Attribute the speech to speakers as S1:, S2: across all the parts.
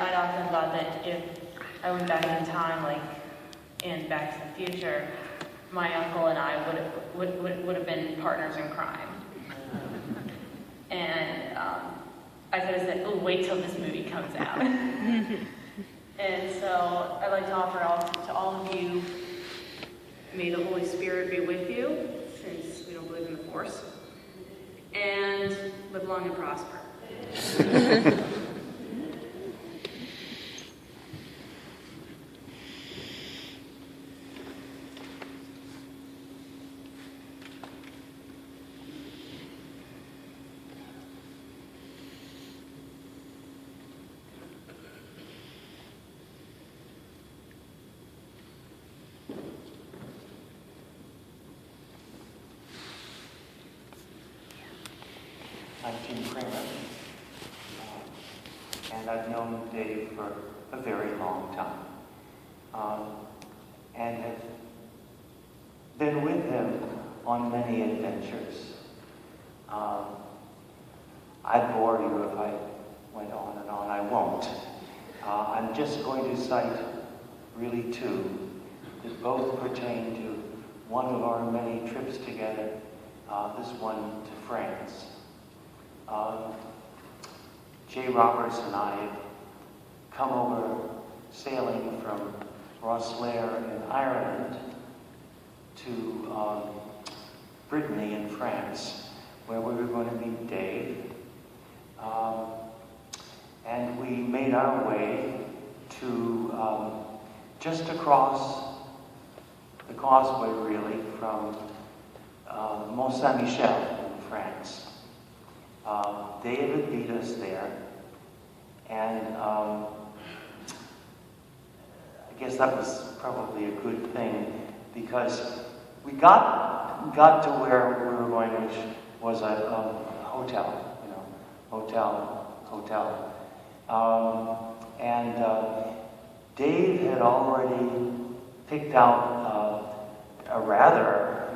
S1: I'd often thought that if I went back in time, like in Back to the Future, my uncle and I would have been partners in crime. And I could have said, "Oh, wait till this movie comes out." And so I'd like to offer to all of you, may the Holy Spirit be with you, since we don't believe in the Force, and live long and prosper.
S2: 19 Kramer, and I've known Dave for a very long time, and have been with him on many adventures. I'd bore you if I went on and on. I won't. I'm just going to cite really two that both pertain to one of our many trips together, this one to France. Jay Roberts and I had come over sailing from Rosslare in Ireland to Brittany in France, where we were going to meet Dave. And we made our way to just across the causeway, really, from Mont Saint-Michel in France. David beat us there, and I guess that was probably a good thing, because we got to where we were going, which was a hotel, hotel. Dave had already picked out a rather,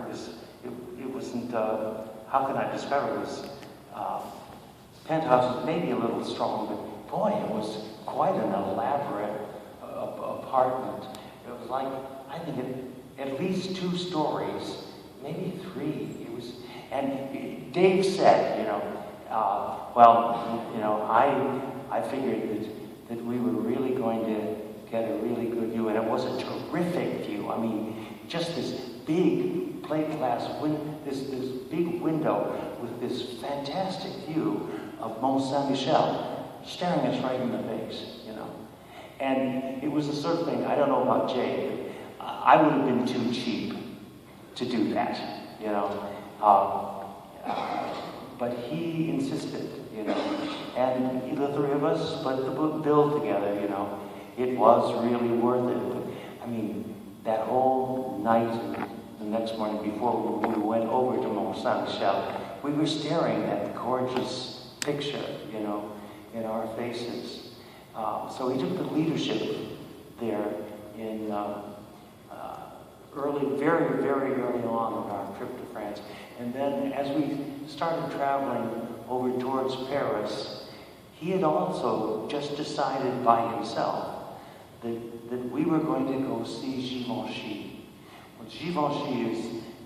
S2: it wasn't, how can I describe it? It was penthouse, maybe a little strong, but boy, it was quite an elaborate apartment. It was like, I think at least 2 stories, maybe 3. It was, and Dave said, I figured that we were really going to get a really good view, and it was a terrific view. I mean, just this big plate glass this big window with this fantastic view of Mont Saint-Michel staring us right in the face, And it was the sort of thing, I don't know about Jay, but I would have been too cheap to do that, but he insisted, and the 3 of us split the bill together, It was really worth it. But, I mean, that whole night and the next morning before we went over to Mont Saint-Michel, we were staring at the gorgeous picture, in our faces. So he took the leadership there in very, very early on in our trip to France. And then as we started traveling over towards Paris, he had also just decided by himself that we were going to go see Givenchy. Well, Givenchy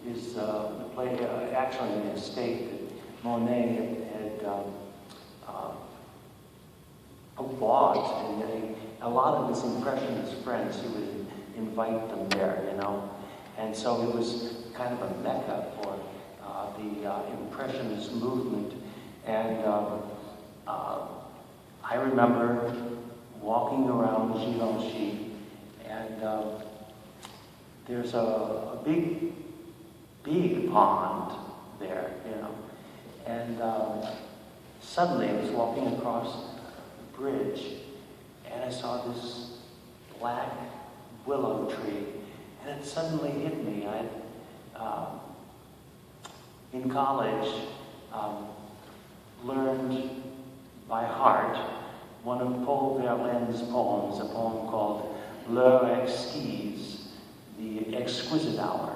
S2: is the play, actually an estate that Monet had bought, and a lot of his Impressionist friends, he would invite them there, And so it was kind of a mecca for the Impressionist movement. And I remember walking around Givenchy, and there's a big pond there, And suddenly I was walking across the bridge, and I saw this black willow tree, and it suddenly hit me. In college, learned by heart one of Paul Verlaine's poems, a poem called L'heure exquise, the exquisite hour,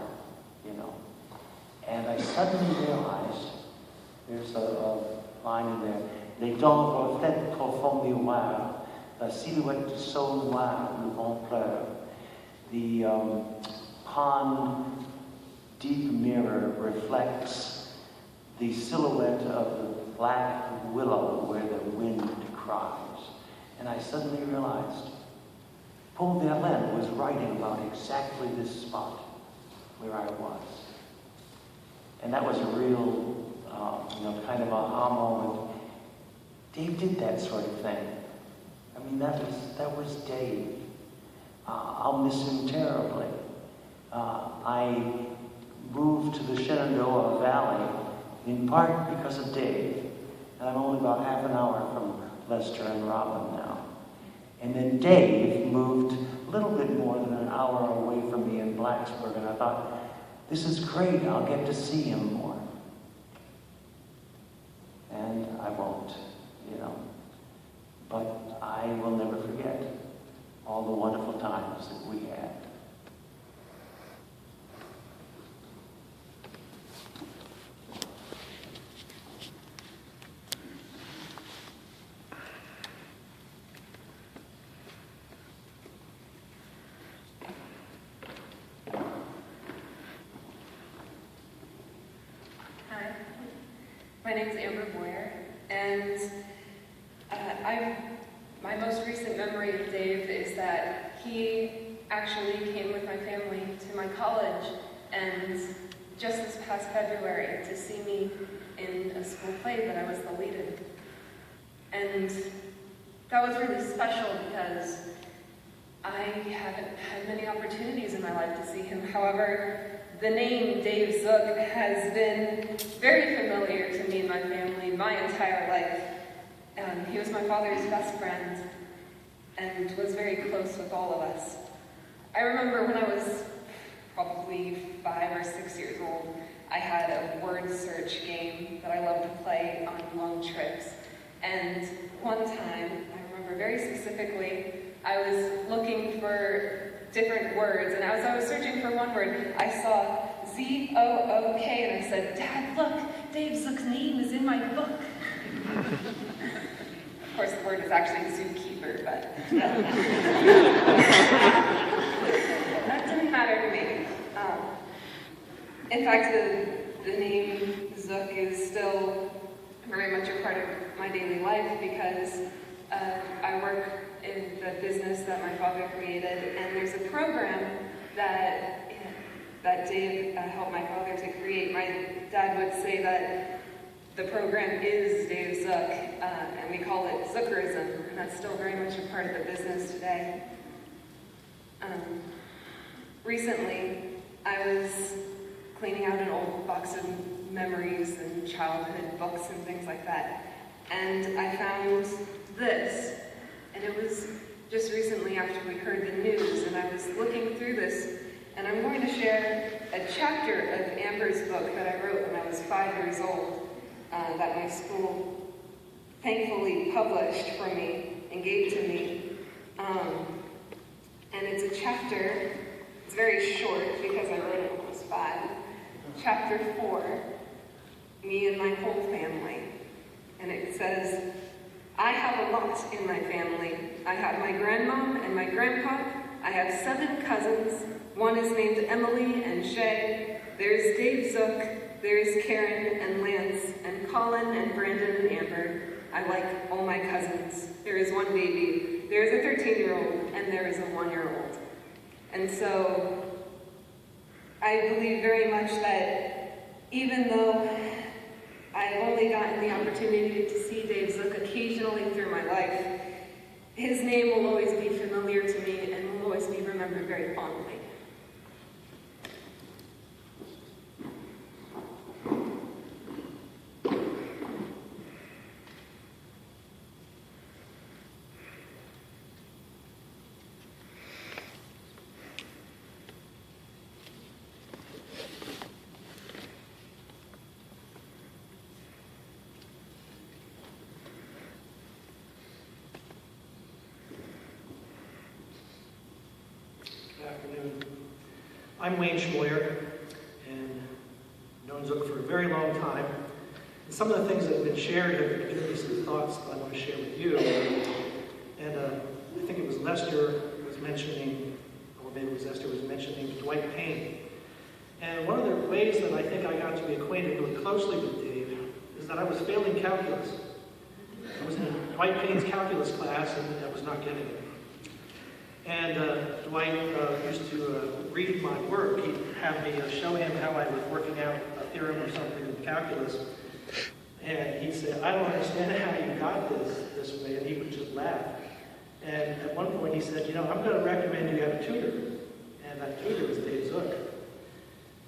S2: And I suddenly realized, there's a line in there, Les dents reflètent au fond du noir. La silhouette du sol noir, le vent pleure. The pond deep mirror reflects the silhouette of the black willow where the wind cries. And I suddenly realized Paul Verlaine was writing about exactly this spot where I was. And that was a real, kind of aha moment. Dave did that sort of thing. I mean, that was Dave. I'll miss him terribly. I moved to the Shenandoah Valley in part because of Dave. And I'm only about half an hour from Lester and Robin now. And then Dave moved a little bit more than an hour away from me in Blacksburg, and I thought, this is great, I'll get to see him more. And I won't, But I will never forget all the wonderful times that we had.
S3: My name is Amber Boyer, and my most recent memory of Dave is that he actually came with my family to my college, and just this past February to see me in a school play that I was the lead in. And that was really special because I haven't had many opportunities in my life to see him. However, the name Dave Zook has been very familiar to me and my family my entire life. He was my father's best friend and was very close with all of us. I remember when I was probably 5 or 6 years old, I had a word search game that I loved to play on long trips. And one time, I remember very specifically, I was looking for different words, and as I was searching for one word, I saw Z-O-O-K, and I said, Dad, look, Dave Zook's name is in my book. Of course, the word is actually zookeeper, but that didn't matter to me. In fact, the name Zook is still very much a part of my daily life because I work in the business that my father created, and there's a program that Dave helped my father to create. My dad would say that the program is Dave Zook, and we call it Zookerism, and that's still very much a part of the business today. Recently, I was cleaning out an old box of memories and childhood books and things like that, and I found this. And it was just recently after we heard the news, and I was looking through this, and I'm going to share a chapter of Amber's book that I wrote when I was 5 years old, that my school thankfully published for me and gave to me. And it's a chapter, it's very short because I wrote it when I was 5. Chapter 4, Me and My Whole Family. And it says, I have a lot in my family. I have my grandmom and my grandpa. I have 7 cousins. One is named Emily and Shay. There's Dave Zook. There's Karen and Lance and Colin and Brandon and Amber. I like all my cousins. There is one baby. There is a 13-year-old and there is a 1-year-old. And so I believe very much that even though I've only gotten the opportunity to see Dave Zook occasionally through my life, his name will always be familiar to me and will always be remembered very fondly.
S4: Afternoon. I'm Wayne Schmoyer, and known Zook for a very long time. And some of the things that have been shared have given me some thoughts that I want to share with you. And I think it was Lester was mentioning, or maybe it was Esther was mentioning Dwight Payne. And one of the ways that I think I got to be acquainted really closely with Dave is that I was failing calculus. I was in Dwight Payne's calculus class and I was not getting it. And Dwight used to read my work. He'd have me show him how I was working out a theorem or something in calculus. And he'd say, I don't understand how you got this way. And he would just laugh. And at one point he said, I'm going to recommend you have a tutor. And that tutor was Dave Zook.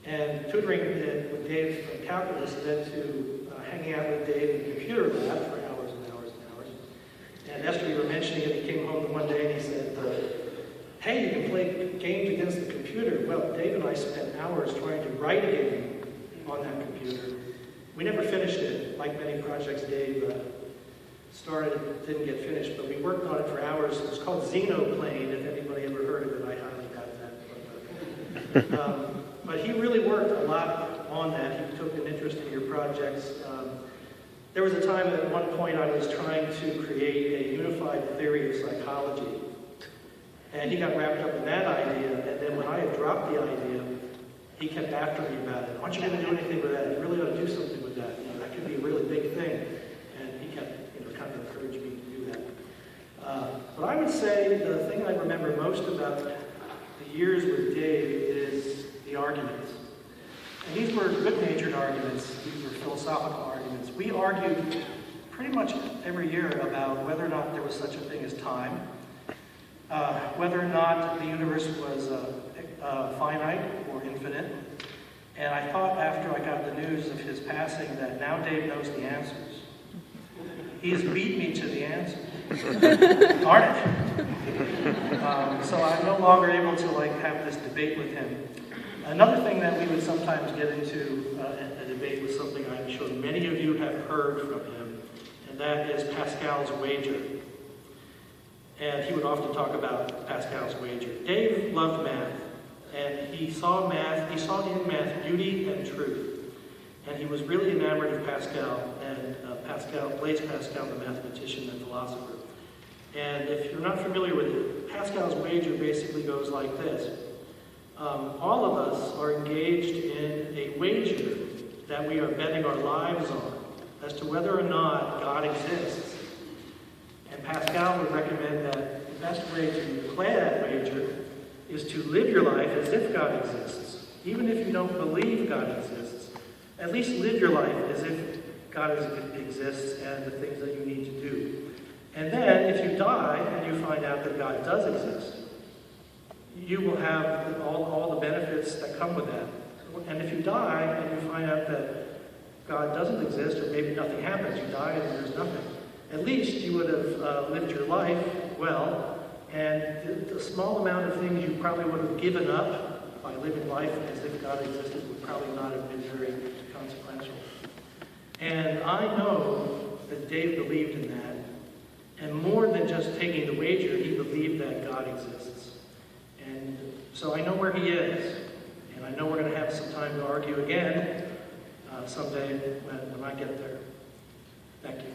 S4: And tutoring with Dave from calculus led to hanging out with Dave in the computer lab for hours and hours and hours. And Esther, you were mentioning it, he came home one day and he said, hey, you can play games against the computer. Well, Dave and I spent hours trying to write a game on that computer. We never finished it, like many projects Dave started, didn't get finished, but we worked on it for hours. It was called Xenoplane, if anybody ever heard of it, I highly doubt that. But he really worked a lot on that. He took an interest in your projects. There was a time at one point I was trying to create a unified theory of psychology. And he got wrapped up in that idea, and then when I had dropped the idea, he kept after me about it. Aren't you going to do anything with that? You really ought to do something with that. That could be a really big thing. And he kept, kind of encouraging me to do that. But I would say the thing I remember most about the years with Dave is the arguments. And these were good-natured arguments. These were philosophical arguments. We argued pretty much every year about whether or not there was such a thing as time, whether or not the universe was finite or infinite. And I thought after I got the news of his passing that now Dave knows the answers. He has beat me to the answers. Darn it. So I'm no longer able to have this debate with him. Another thing that we would sometimes get into a debate was something I'm sure many of you have heard from him, and that is Pascal's wager. And he would often talk about Pascal's wager. Dave loved math, and he saw in math beauty and truth. And he was really enamored of Pascal, and Blaise Pascal, the mathematician and philosopher. And if you're not familiar with it, Pascal's wager basically goes like this. All of us are engaged in a wager that we are betting our lives on as to whether or not God exists. And Pascal would recommend that the best way to play that wager is to live your life as if God exists. Even if you don't believe God exists, at least live your life as if God exists and the things that you need to do. And then, if you die and you find out that God does exist, you will have all the benefits that come with that. And if you die and you find out that God doesn't exist, or maybe nothing happens, you die and there's nothing, at least you would have lived your life well, and the small amount of things you probably would have given up by living life as if God existed would probably not have been very consequential. And I know that Dave believed in that, and more than just taking the wager, he believed that God exists. And so I know where he is, and I know we're going to have some time to argue again someday when I get there. Thank you.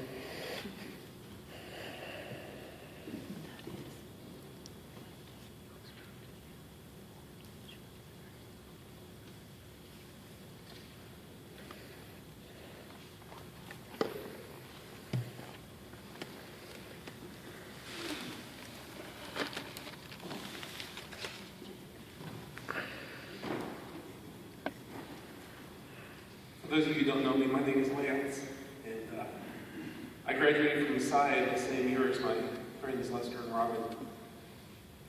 S5: For those of you who don't know me, my name is Lance, and I graduated from SCI the same year as my friends Lester and Robin.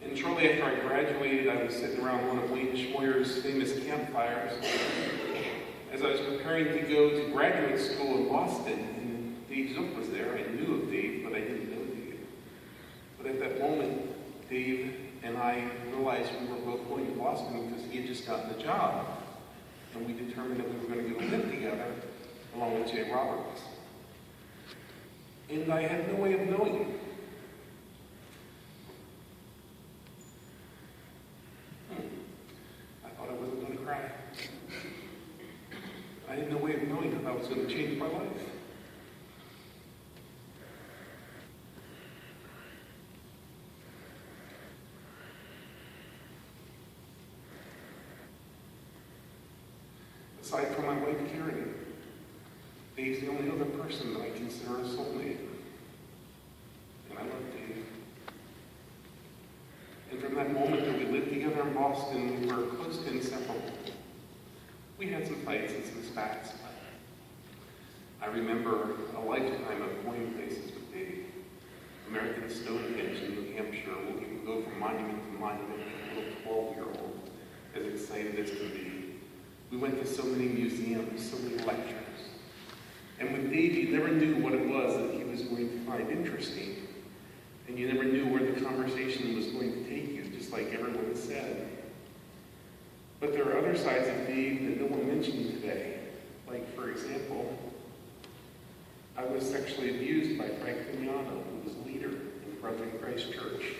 S5: And shortly after I graduated, I was sitting around one of Wayne Schmoyer's famous campfires as I was preparing to go to graduate school in Boston, and Dave Zook was there. I knew of Dave, but I didn't know Dave. But at that moment, Dave and I realized we were both going to Boston because he had just gotten the job. And we determined that we were going to go live together along with Jay Roberts. And I had no way of knowing him. I thought I wasn't going to cry. I had no way of knowing if I was going to change my life. aside from my wife Karen, Dave's the only other person that I consider a soulmate. And I love Dave. And from that moment that we lived together in Boston, we were close to inseparable. We had some fights and some spats, but I remember a lifetime of going places with Dave. American Stonehenge in New Hampshire, where we would go from monument to monument with a little 12-year-old, as excited as could be. We went to so many museums, so many lectures. And with Dave, you never knew what it was that he was going to find interesting. And you never knew where the conversation was going to take you, just like everyone said. But there are other sides of Dave that no one mentioned today. Like, for example, I was sexually abused by Frank Vignano, who was leader in the Brethren Christ Church.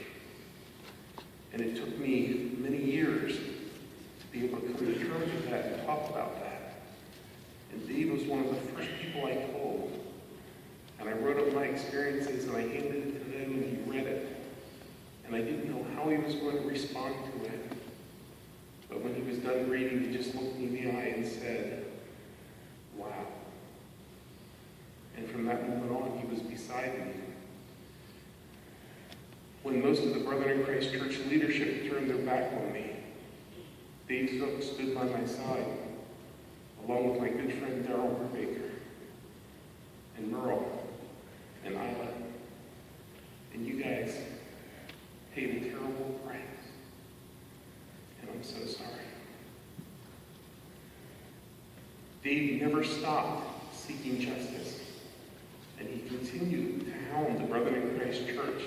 S5: And it took me many years to be able to come to terms with that and talk about that. And Dave was one of the first people I told. And I wrote up my experiences and I handed it to him and he read it. And I didn't know how he was going to respond to it. But when he was done reading, he just looked me in the eye and said, "Wow." And from that moment on, he was beside me. When most of the Brethren in Christ Church leadership turned their back on me, Dave Zook stood by my side, along with my good friend Darrell Brubaker, and Merle, and Isla. And you guys paid a terrible price. And I'm so sorry. Dave never stopped seeking justice. And he continued to hound the Brethren in Christ Church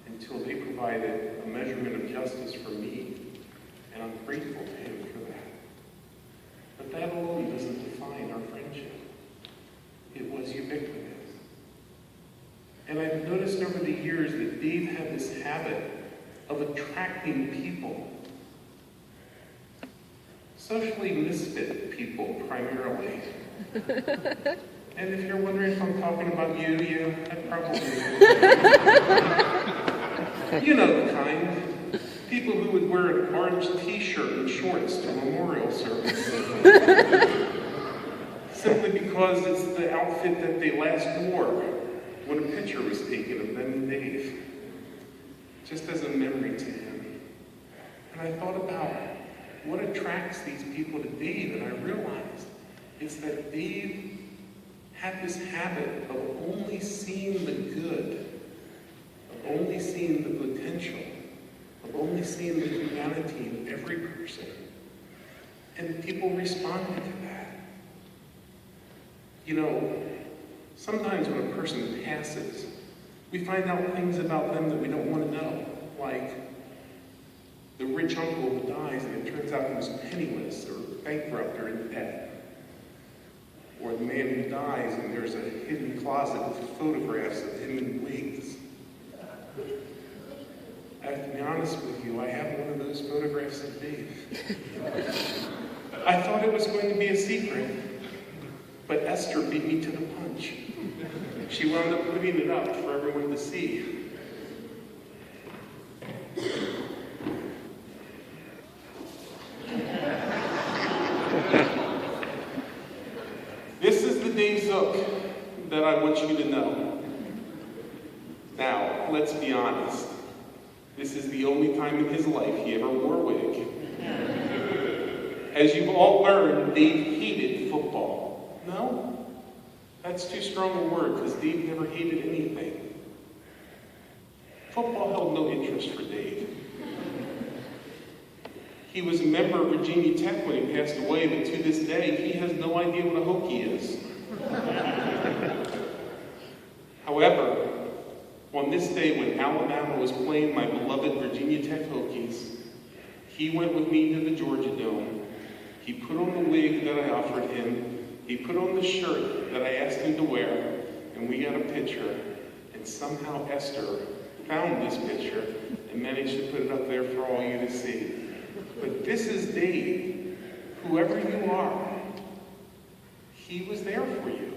S5: until they provided a measurement of justice for me. And I'm grateful to him for that. But that alone doesn't define our friendship. It was ubiquitous. And I've noticed over the years that Dave had this habit of attracting people. Socially misfit people, primarily. And if you're wondering if I'm talking about you, yeah, I probably am. You know the kind. People who would wear an orange t-shirt and shorts to memorial service. Simply because it's the outfit that they last wore when a picture was taken of them and Dave. Just as a memory to him. And I thought about what attracts these people to Dave, and I realized it's that Dave had this habit of only seeing the good, of only seeing the potential, of only seeing the humanity in every person. And people responded to that. You know, sometimes when a person passes, we find out things about them that we don't want to know, like the rich uncle who dies and it turns out he was penniless or bankrupt or in debt. Or the man who dies and there's a hidden closet with photographs of him in wigs. I have to be honest with you, I have one of those photographs of Dave. I thought it was going to be a secret, but Esther beat me to the punch. She wound up putting it up for everyone to see. This is the Dave Zook that I want you to know. Now, let's be honest. This is the only time in his life he ever wore a wig. As you've all learned, Dave hated football. No? That's too strong a word, because Dave never hated anything. Football held no interest for Dave. He was a member of Virginia Tech when he passed away, but to this day, he has no idea what a Hokie is. However, on this day when Alabama was playing my beloved Virginia Tech Hokies, he went with me to the Georgia Dome. He put on the wig that I offered him. He put on the shirt that I asked him to wear, and we got a picture. And somehow Esther found this picture and managed to put it up there for all you to see. But this is Dave. Whoever you are, he was there for you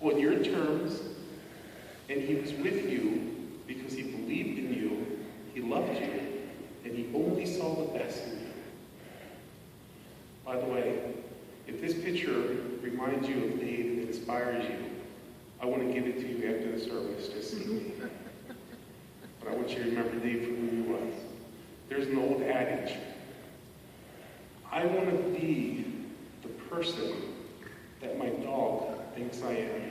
S5: on your terms, and he was with you because he believed in you, he loved you, and he only saw the best in you. By the way, If this picture reminds you of Dave and inspires you, I want to give it to you after the service, just see me. But I want you to remember Dave for who he was. There's an old adage. I want to be the person that my dog thinks I am.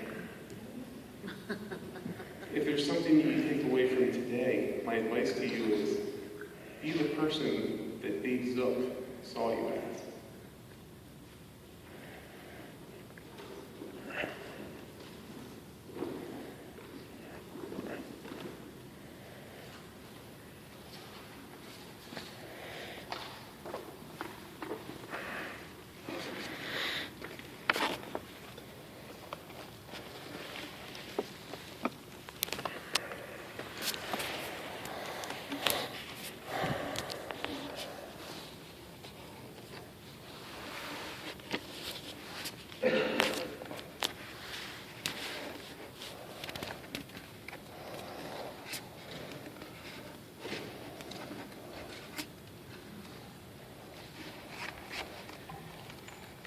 S5: If there's something you take away from today, my advice to you is be the person that Dave Zook saw you as.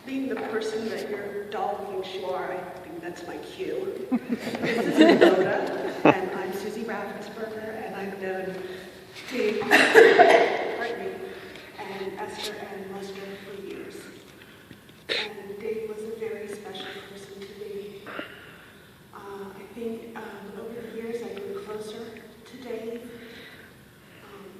S6: Being the person that your dog thinks you are, I think that's my cue. This is Rhoda, and I'm Susie Raffensperger, and I've known Dave, pardon me, and Esther and Lester for years. And Dave was a very special person to me. I think over the years I grew closer to Dave.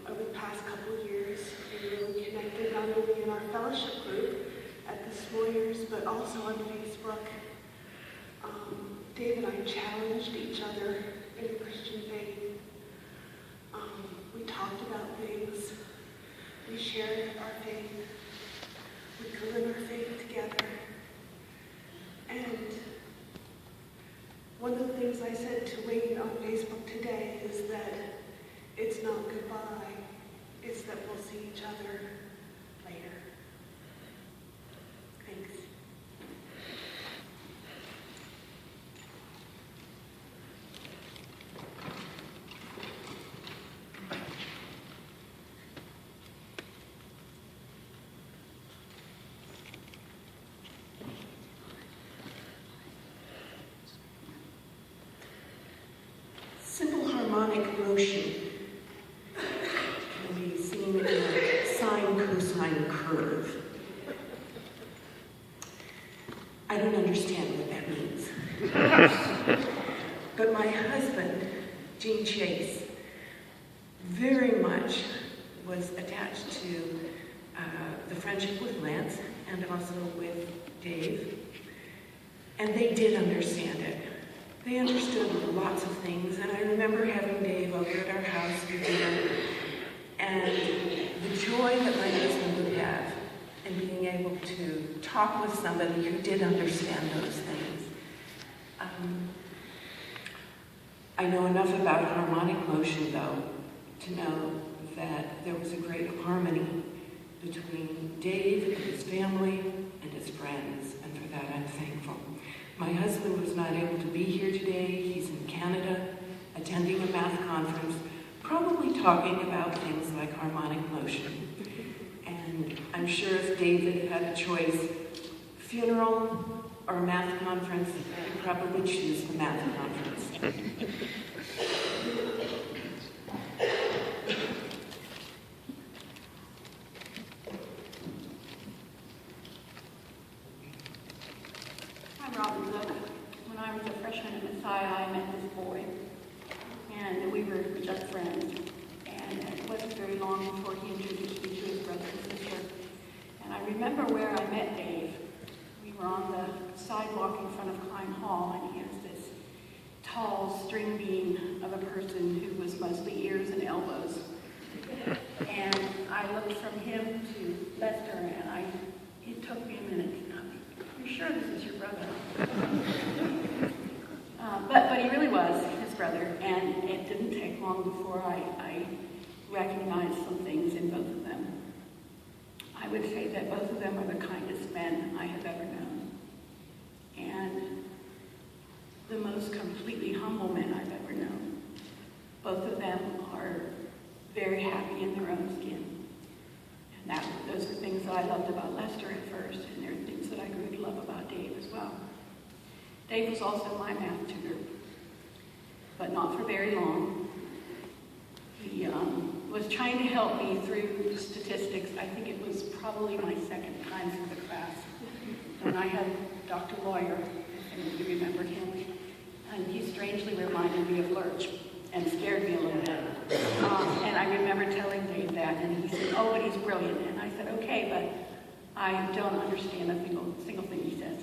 S6: Over the past couple of years, we really connected not only in our fellowship group, at the Smoyers, but also on Facebook. Dave and I challenged each other in the Christian faith. We talked about things. We shared our faith. We grew in our faith together. And one of the things I said to Wayne on Facebook today is that it's not goodbye, it's that we'll see each other later. Thanks. Simple harmonic motion can be seen in a sine-cosine curve. I don't understand what that means. But my husband, Gene Chase, very much was attached to the friendship with Lance and also with Dave. And they did understand it. They understood lots of things, and I remember having Dave over at our house for dinner, and the joy that my husband would have in being able to talk with somebody who did understand those things. I know enough about harmonic motion, though, to know that there was a great harmony between Dave and his family and his friends, and for that I'm thankful. My husband was not able to be here today. He's in Canada, attending a math conference, probably talking about things like harmonic motion. And I'm sure if David had a choice, funeral or math conference, he'd probably choose the math conference.
S7: I'm Robin Zook. When I was a freshman at Messiah, I met this boy, and we were just friends. And it wasn't very long before he introduced me to his brother and sister. And I remember where I met Dave. We were on the sidewalk in front of Klein Hall, and he was this tall string bean of a person who was mostly ears and elbows. And I looked from him to Lester, and it took me a minute to know, you're sure this is your brother? But he really was his brother, and it didn't take long before I recognized some things in both of them. I would say that both of them are the kindest men I have ever known, and the most completely humble men I've ever known. Both of them are very happy in their own skin. And those are things that I loved about Lester at first, and there are things that I grew to love about Dave as well. Dave was also my math tutor, but not for very long. He was trying to help me through statistics. I think it was probably my second time through the class. When I had Dr. Lawyer, if you remembered him, and he strangely reminded me of Lurch and scared me a little bit. And I remember telling Dave that, and he said, oh, but he's brilliant. And I said, okay, but I don't understand a single thing he says.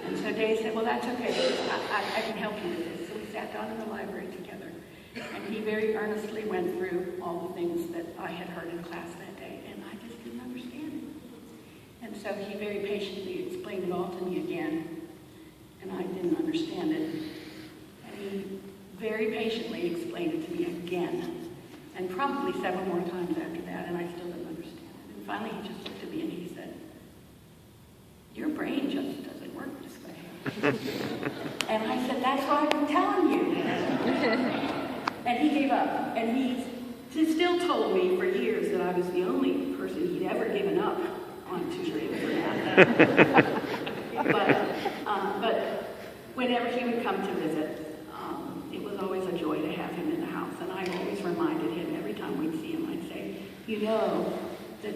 S7: And so Dave said, well, that's okay, I can help you with this. So we sat down in the library together, and he very earnestly went through all the things that I had heard in class that day, and I just didn't understand it. And so he very patiently explained it all to me again, and I didn't understand it. And he very patiently explained it to me again, and probably several more times after that, and I still didn't understand it. And finally he just looked at me and he said, your brain just doesn't work this way. And I said, that's what I've been telling you. And he gave up, and he still told me for years that I was the only person he'd ever given up on tutoring for math. But whenever he would come to visit, it was always a joy to have him in the house. And I always reminded him, every time we'd see him, I'd say, you know that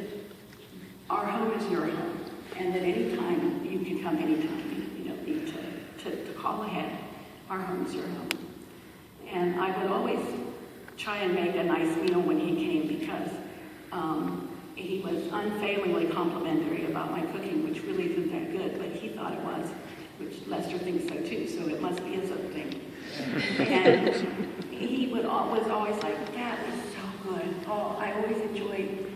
S7: our home is your home, and that anytime you can come anytime. You don't need to call ahead. Our home is your home. And I would always try and make a nice meal when he came, because he was unfailingly complimentary about my cooking, which really isn't that good, but he thought it was, which Lester thinks so too, so it must be a Zook thing. And he was always like, that was so good. Oh, I always enjoyed,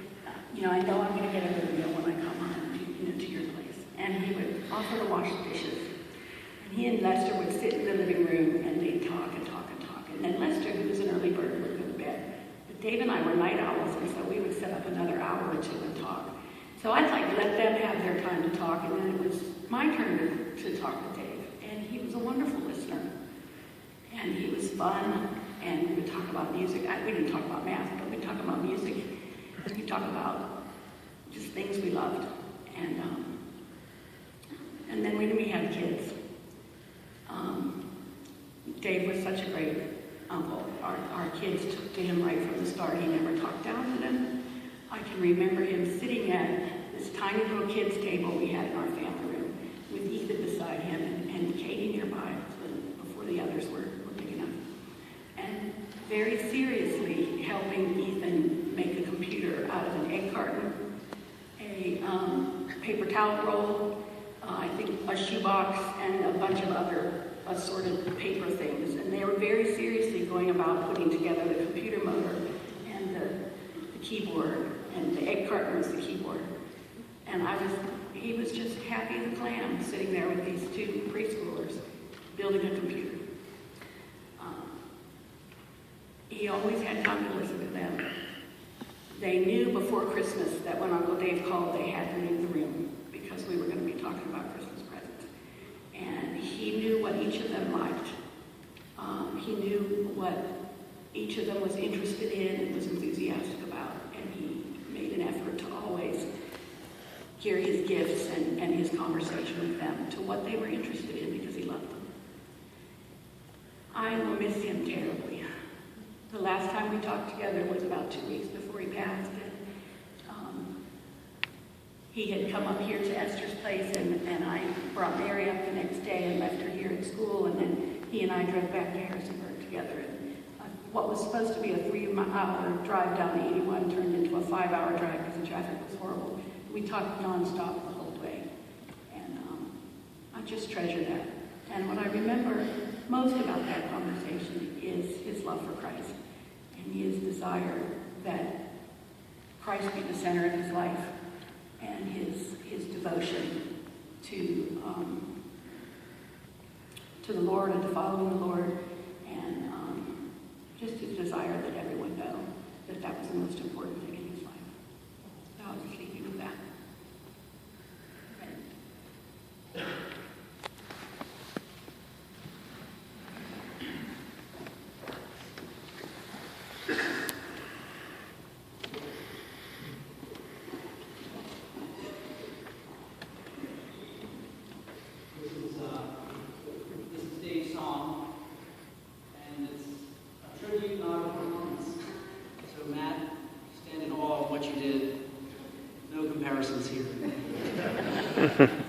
S7: I know I'm going to get a good meal when I come home to your place. And he would offer to wash the dishes. And he and Lester would sit in the living room, and they'd talk and talk and talk. And then Lester, who was an early bird, would go to bed. But Dave and I were night owls, and so we would set up another hour or two and talk. So I'd like let them have their time to talk, and then it was my turn to talk to Dave. And he was a wonderful listener. And he was fun, and we would talk about music. We didn't talk about math, but we'd talk about music. And we'd talk about just things we loved. And then when we had kids, Dave was such a great uncle. Our kids took to him right from the start. He never talked down to them. I can remember him sitting at this tiny little kids' table we had in our family room with Ethan beside him and Katie nearby before the others were big enough. And very seriously helping Ethan make a computer out of an egg carton, a paper towel roll, I think a shoebox, and a bunch of other assorted paper things. And they were very seriously going about putting together the computer motor and the keyboard, and the egg carton was the keyboard. And he was just happy as a clam sitting there with these two preschoolers building a computer. He always had time to listen to them. They knew before Christmas that when Uncle Dave called, they had to leave the room because we were going to be talking about Christmas presents. And he knew what each of them liked. He knew what each of them was interested in and was enthusiastic about. And he made an effort to always gear his gifts and his conversation with them to what they were interested in, because he loved them. I will miss him terribly. The last time we talked together was about 2 weeks before he passed. And he had come up here to Esther's place, and I brought Mary up the next day and left her here at school, and then he and I drove back to Harrisonburg together. And what was supposed to be a 3-hour drive down the 81 turned into a 5-hour drive because the traffic was horrible. We talked nonstop the whole way, and I just treasure that. And what I remember most about that conversation is his love for Christ and his desire that Christ be the center of his life, and his devotion to the Lord and to following the Lord, and just his desire that everyone know that that was the most important thing in his life. So I'll just leave you with that.
S1: Bye.